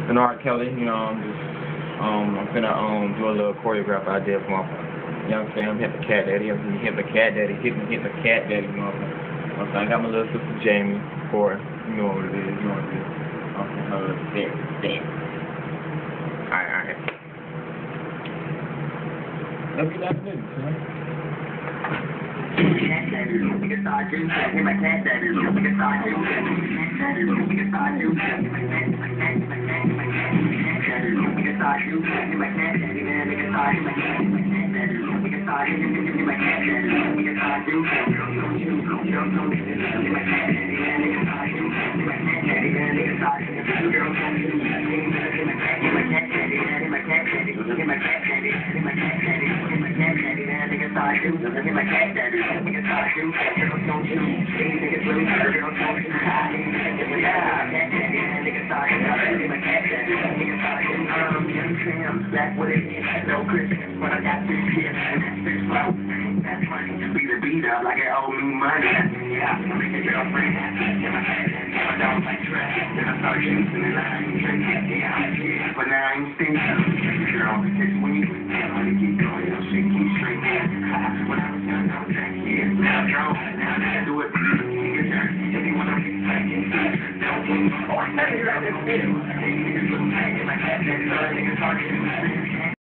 And R. Kelly, you know, I'm finna do a little choreograph I did for my young fam, Hit My Cat Daddy. Hit My Cat Daddy, hit my cat daddy, you know what I'm saying? I got my little sister Jamie, for you know what it is, you know what it is. I'm from her set. Alright. Let's get out of business, man. Cat daddy, we can start juicing. Hit my cat daddy, we can start juicing. Cat daddy, we can start juicing. Hit my cat daddy, we can start juicing. Hit my cat daddy, man, we can start. Hit my cat daddy, we can start. Hit my cat daddy, we can start juicing. Hit my cat daddy, man, we can start juicing. Hit my cat daddy, man, we can start. Hit my cat daddy, man, hit my cat daddy, hit my cat daddy, hit my cat daddy, hit my cat daddy, man, we can start juicing. Hit my cat daddy, we can start juicing. Girls don't shoot, these niggas blue, girls don't shoot. Cat daddy, man, we can start. Hit my cat daddy, we can start juicing. Black with it, no Christmas, but I got 3 kids and that's 6 flow. That's money. Beat up like it owe me money. Yeah, make a girlfriend happy. Get my cat daddy, I don't like trash. Then I start juicing and I ain't drinking. Yeah, but now I ain't stinking. Girl, it's when you keep going, your shit keep shrinking. When I was young, I was that kid. Now I'm grown, now I do it. If you wanna be fucking don't do it. Oh, I never heard this video. Hey, niggas look back at my cat daddy, niggas talking.